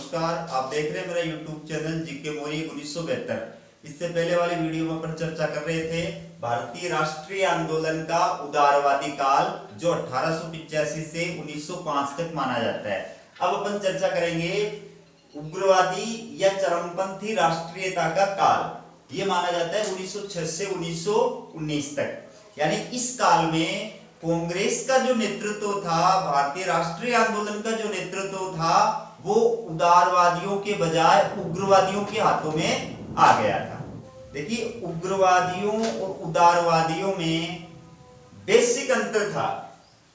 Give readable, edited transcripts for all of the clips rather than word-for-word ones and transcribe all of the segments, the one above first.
नमस्कार। आप देख रहे हैं मेरा YouTube चैनल जीके मोरी 1972। इससे पहले वाले वीडियो में अपन चर्चा कर रहे थे भारतीय राष्ट्रीय आंदोलन का उदारवादी काल जो 1885 से 1905 तक माना जाता है। अब अपन चर्चा करेंगे उग्रवादी या चरमपंथी राष्ट्रीयता का काल। ये माना जाता है 1906 से 1919 तक। यानी इस काल में कांग्रेस का जो नेतृत्व था, भारतीय राष्ट्रीय आंदोलन का जो नेतृत्व था, वो उदारवादियों के बजाय उग्रवादियों के हाथों में आ गया था। देखिए, उग्रवादियों और उदारवादियों में बेसिक अंतर था।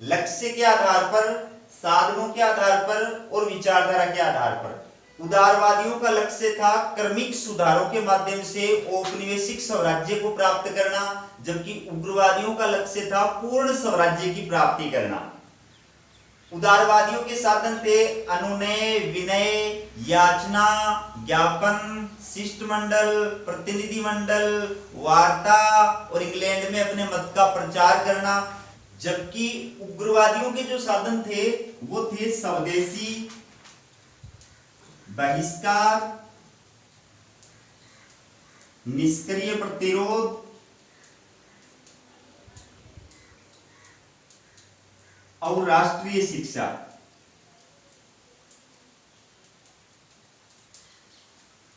लक्ष्य के आधार पर, साधनों के आधार पर और विचारधारा के आधार पर। उदारवादियों का लक्ष्य था क्रमिक सुधारों के माध्यम से औपनिवेशिक स्वराज्य को प्राप्त करना, जबकि उग्रवादियों का लक्ष्य था पूर्ण स्वराज्य की प्राप्ति करना। उदारवादियों के साधन थे अनुनय, विनय, याचना, ज्ञापन, शिष्टमंडल, प्रतिनिधि मंडल, वार्ता और इंग्लैंड में अपने मत का प्रचार करना। जबकि उग्रवादियों के जो साधन थे वो थे स्वदेशी, बहिष्कार, निष्क्रिय प्रतिरोध, और राष्ट्रीय शिक्षा।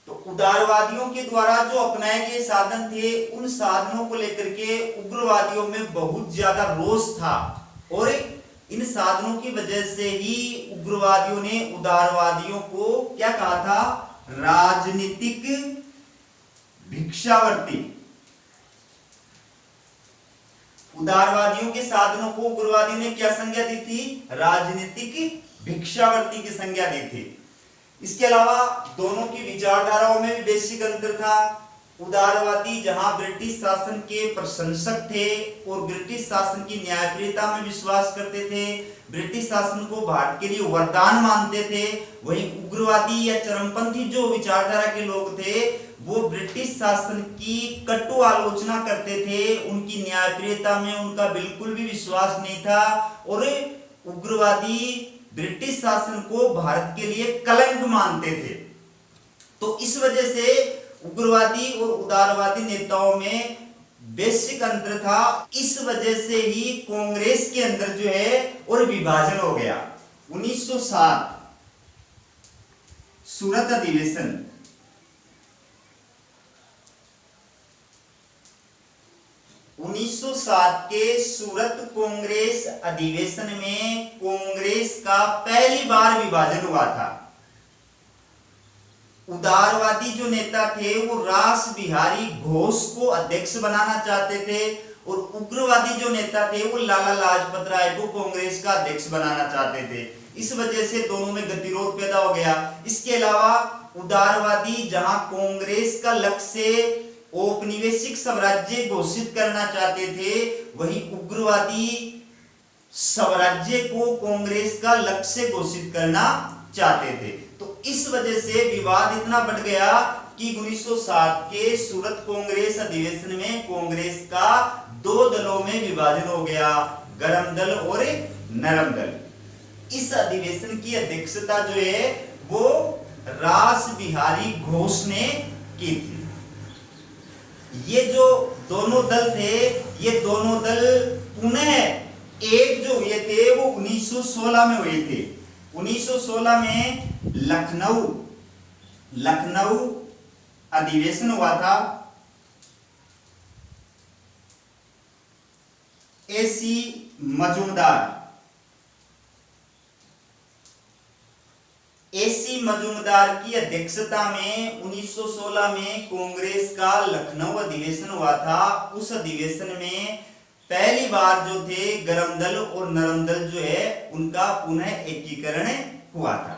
तो उदारवादियों के द्वारा जो अपनाए गए साधन थे, उन साधनों को लेकर के उग्रवादियों में बहुत ज्यादा रोष था और इन साधनों की वजह से ही उग्रवादियों ने उदारवादियों को क्या कहा था? राजनीतिक भिक्षावर्ती। उदारवादियों के साधनों को उग्रवादियों ने क्या संज्ञा दी थी? राजनीतिक भिक्षावर्ती की संज्ञा दी थी। इसके अलावा दोनों की विचारधाराओं में भी बेसिक अंतर था। उदारवादी जहां ब्रिटिश शासन के प्रशंसक थे और ब्रिटिश शासन की न्यायप्रियता में विश्वास करते थे, ब्रिटिश शासन को भारत के लिए वरदान मानते थे, वहीं उग्रवादी या चरमपंथी जो विचारधारा के लोग थे वो ब्रिटिश शासन की कटु आलोचना करते थे। उनकी न्यायप्रियता में उनका बिल्कुल भी विश्वास नहीं था और उग्रवादी ब्रिटिश शासन को भारत के लिए कलंक मानते थे। तो इस वजह से उग्रवादी और उदारवादी नेताओं में बेसिक अंतर था। इस वजह से ही कांग्रेस के अंदर जो है और विभाजन हो गया। 1907 सूरत अधिवेशन, 1907 के सूरत कांग्रेस अधिवेशन में कांग्रेस का पहली बार विभाजन हुआ था। उदारवादी जो नेता थे वो रास बिहारी घोष को अध्यक्ष बनाना चाहते थे और उग्रवादी जो नेता थे वो लाला लाजपत राय को कांग्रेस का अध्यक्ष बनाना चाहते थे। इस वजह से दोनों में गतिरोध पैदा हो गया। इसके अलावा उदारवादी जहां कांग्रेस का लक्ष्य औपनिवेशिक स्वराज्य घोषित करना चाहते थे, वहीं उग्रवादी स्वराज्य को कांग्रेस का लक्ष्य घोषित करना चाहते थे। तो इस वजह से विवाद इतना बढ़ गया कि 1907 के सूरत कांग्रेस अधिवेशन में कांग्रेस का दो दलों में विभाजन हो गया, गरम दल और नरम दल। इस अधिवेशन की अध्यक्षता जो है वो रास बिहारी घोष ने की थी। ये जो दोनों दल थे, ये दोनों दल पुनः एक जो हुए थे वो 1916 में हुए थे। 1916 में लखनऊ अधिवेशन हुआ था। एसी मजूमदार की अध्यक्षता में 1916 में कांग्रेस का लखनऊ अधिवेशन हुआ था। उस अधिवेशन में पहली बार जो थे गरम दल और नरम दल जो है उनका पुनः एकीकरण हुआ था।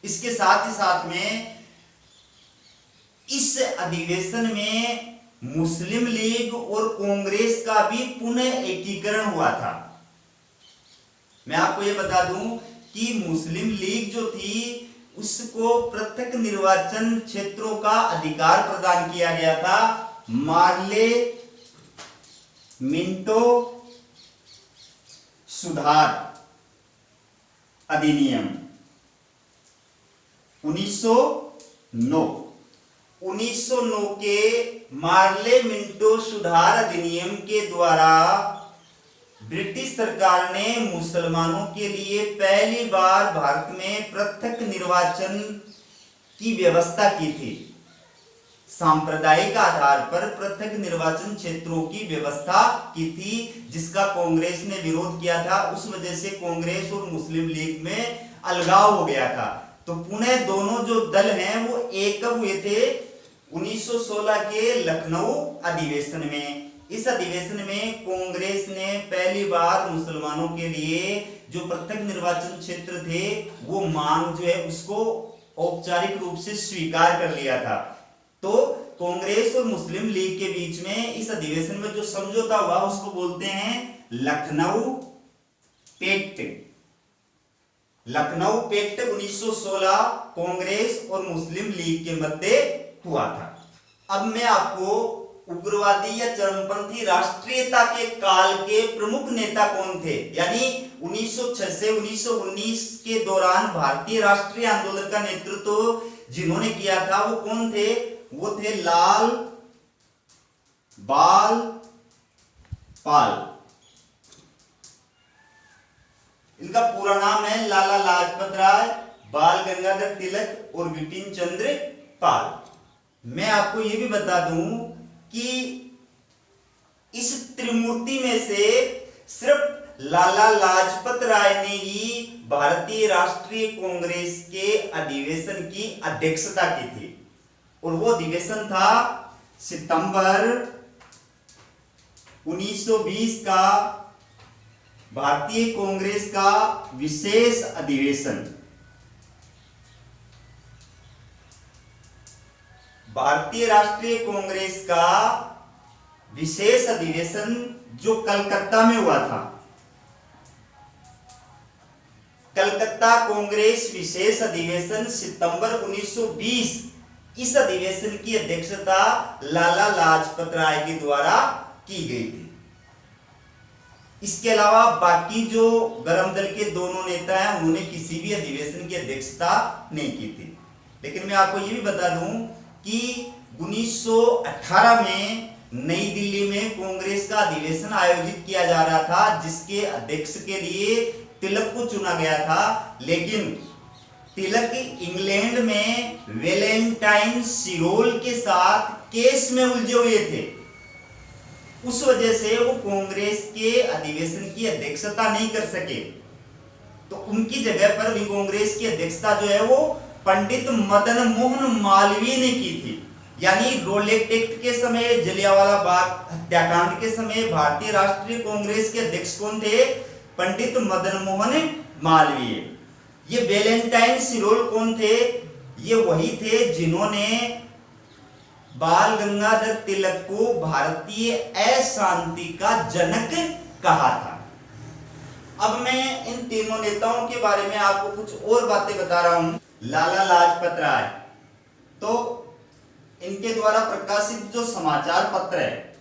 इसके साथ ही साथ में इस अधिवेशन में मुस्लिम लीग और कांग्रेस का भी पुनः एकीकरण हुआ था। मैं आपको यह बता दूं कि मुस्लिम लीग जो थी उसको पृथक निर्वाचन क्षेत्रों का अधिकार प्रदान किया गया था। मार्ले मिंटो सुधार अधिनियम 1909 1909 के मार्ले मिंटो सुधार अधिनियम के द्वारा ब्रिटिश सरकार ने मुसलमानों के लिए पहली बार भारत में पृथक निर्वाचन की व्यवस्था की थी। सांप्रदायिक आधार पर पृथक निर्वाचन क्षेत्रों की व्यवस्था की थी, जिसका कांग्रेस ने विरोध किया था। उस वजह से कांग्रेस और मुस्लिम लीग में अलगाव हो गया था। तो पुनः दोनों जो दल हैं वो एक कब हुए थे? 1916 के लखनऊ अधिवेशन में। इस अधिवेशन में कांग्रेस ने पहली बार मुसलमानों के लिए जो पृथक निर्वाचन क्षेत्र थे वो मांग जो है उसको औपचारिक रूप से स्वीकार कर लिया था। तो कांग्रेस और मुस्लिम लीग के बीच में इस अधिवेशन में जो समझौता हुआ उसको बोलते हैं लखनऊ पैक्ट। लखनऊ पैक्ट 1916 कांग्रेस और मुस्लिम लीग के मध्य हुआ था। अब मैं आपको उग्रवादी या चरमपंथी राष्ट्रीयता के काल के प्रमुख नेता कौन थे, यानी 1906 से 1919 के दौरान भारतीय राष्ट्रीय आंदोलन का नेतृत्व जिन्होंने किया था वो कौन थे? वो थे लाल बाल पाल। इनका पूरा नाम है लाला लाजपत राय, बाल गंगाधर तिलक और विपिन चंद्र पाल। मैं आपको यह भी बता दूं कि इस त्रिमूर्ति में से सिर्फ लाला लाजपत राय ने ही भारतीय राष्ट्रीय कांग्रेस के अधिवेशन की अध्यक्षता की थी, और वो अधिवेशन था सितंबर 1920 का भारतीय कांग्रेस का विशेष अधिवेशन। भारतीय राष्ट्रीय कांग्रेस का विशेष अधिवेशन जो कलकत्ता में हुआ था, कलकत्ता कांग्रेस विशेष अधिवेशन सितंबर 1920, इस अधिवेशन की अध्यक्षता लाला लाजपत राय के द्वारा की गई थी। इसके अलावा बाकी जो गरम दल के दोनों नेता हैं उन्होंने किसी भी अधिवेशन की अध्यक्षता नहीं की थी। लेकिन मैं आपको यह भी बता दूं कि 1918 में नई दिल्ली में कांग्रेस का अधिवेशन आयोजित किया जा रहा था, जिसके अध्यक्ष के लिए तिलक को चुना गया था। लेकिन तिलक इंग्लैंड में वैलेंटाइन सिरोल के साथ केस में उलझे हुए थे, उस वजह से वो कांग्रेस के अधिवेशन की अध्यक्षता नहीं कर सके। तो उनकी जगह पर कांग्रेस की अध्यक्षता जो है वो पंडित मदन मोहन मालवीय ने की थी। यानी रोलेट एक्ट के समय, जलियांवाला बाग हत्याकांड के समय भारतीय राष्ट्रीय कांग्रेस के अध्यक्ष कौन थे? पंडित मदन मोहन मालवीय। ये वैलेंटाइन सिरोल कौन थे? ये वही थे जिन्होंने बाल गंगाधर तिलक को भारतीय अशांति का जनक कहा था। अब मैं इन तीनों नेताओं के बारे में आपको कुछ और बातें बता रहा हूं। लाला लाजपत राय, तो इनके द्वारा प्रकाशित जो समाचार पत्र है,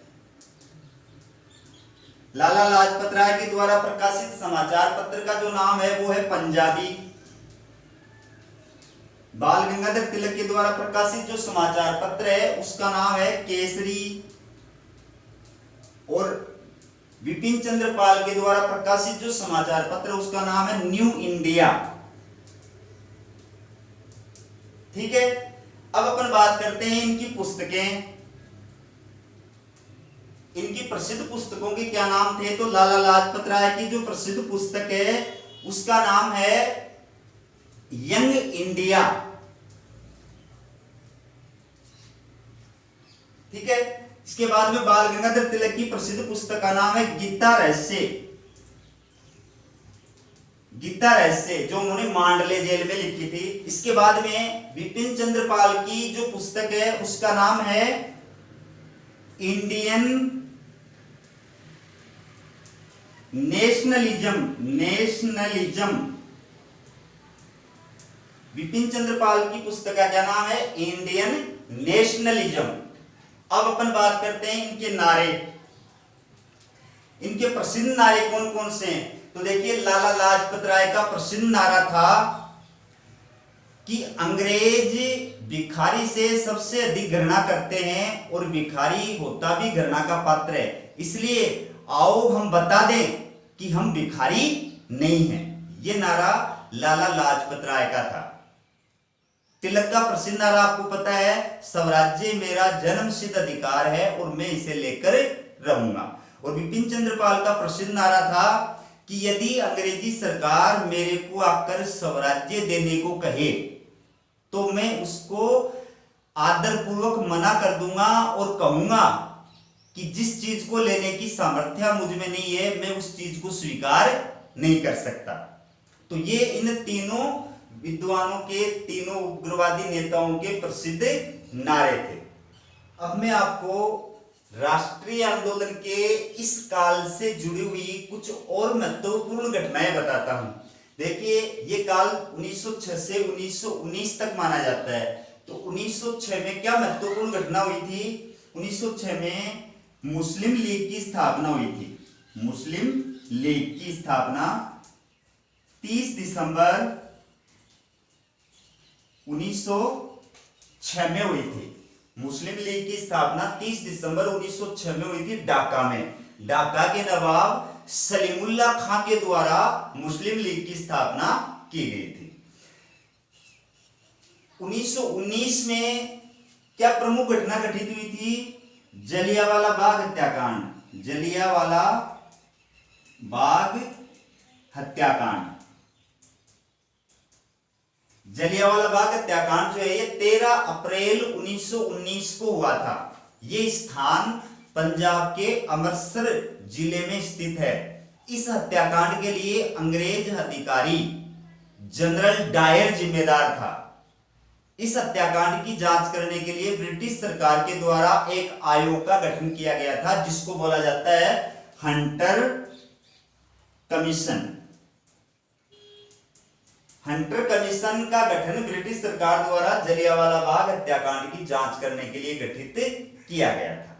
लाला लाजपत राय के द्वारा प्रकाशित समाचार पत्र का जो नाम है वो है पंजाबी। बाल गंगाधर तिलक के द्वारा प्रकाशित जो समाचार पत्र है उसका नाम है केसरी, और विपिन चंद्र पाल के द्वारा प्रकाशित जो समाचार पत्र उसका नाम है न्यू इंडिया। ठीक है, अब अपन बात करते हैं इनकी पुस्तकें। इनकी प्रसिद्ध पुस्तकों के क्या नाम थे? तो लाला लाजपत राय की जो प्रसिद्ध पुस्तक है उसका नाम है यंग इंडिया। ठीक है, इसके बाद में बाल गंगाधर तिलक की प्रसिद्ध पुस्तक का नाम है गीता रहस्य। गीता रहस्य जो उन्होंने मांडले जेल में लिखी थी। इसके बाद में विपिन चंद्र पाल की जो पुस्तक है उसका नाम है इंडियन नेशनलिज्म। विपिन चंद्र पाल की पुस्तक का क्या नाम है? Indian nationalism. अब अपन बात करते हैं इनके नारे। इनके प्रसिद्ध नारे कौन कौन से हैं? तो देखिए, लाला लाजपत राय का प्रसिद्ध नारा था कि अंग्रेज भिखारी से सबसे अधिक घृणा करते हैं और भिखारी होता भी घृणा का पात्र है, इसलिए आओ हम बता दें कि हम भिखारी नहीं हैं। ये नारा लाला लाजपत राय का था। तिलक का प्रसिद्ध नारा आपको पता है, स्वराज्य मेरा जन्मसिद्ध अधिकार है और मैं इसे लेकर रहूंगा। और बिपिन चंद्र पाल का प्रसिद्ध नारा था कि यदि अंग्रेजी सरकार मेरे को आकर स्वराज्य देने को कहे तो मैं उसको आदरपूर्वक मना कर दूंगा और कहूंगा कि जिस चीज को लेने की सामर्थ्य मुझ में नहीं है, मैं उस चीज को स्वीकार नहीं कर सकता। तो ये इन तीनों विद्वानों के, तीनों उग्रवादी नेताओं के प्रसिद्ध नारे थे। अब मैं आपको राष्ट्रीय आंदोलन के इस काल से जुड़ी हुई कुछ और महत्वपूर्ण घटनाएं बताता हूं। देखिए, ये काल 1906 से 1919 तक माना जाता है। तो 1906 में क्या महत्वपूर्ण घटना हुई थी? 1906 में मुस्लिम लीग की स्थापना हुई थी। मुस्लिम लीग की स्थापना 30 दिसंबर 1906 में हुई थी। मुस्लिम लीग की स्थापना 30 दिसंबर 1906 में हुई थी ढाका में। ढाका के नवाब सलीमुल्लाह खां के द्वारा मुस्लिम लीग की स्थापना की गई थी। 1919 में क्या प्रमुख घटना घटित हुई थी? जलियांवाला बाग हत्याकांड। जलियांवाला बाग हत्याकांड। जलियांवाला बाग हत्याकांड जो है ये 13 अप्रैल 1919 को हुआ था। ये स्थान पंजाब के अमृतसर जिले में स्थित है। इस हत्याकांड के लिए अंग्रेज अधिकारी जनरल डायर जिम्मेदार था। इस हत्याकांड की जांच करने के लिए ब्रिटिश सरकार के द्वारा एक आयोग का गठन किया गया था, जिसको बोला जाता है हंटर कमीशन। हंटर कमीशन का गठन ब्रिटिश सरकार द्वारा जलियांवाला बाग हत्याकांड की जांच करने के लिए गठित किया गया था।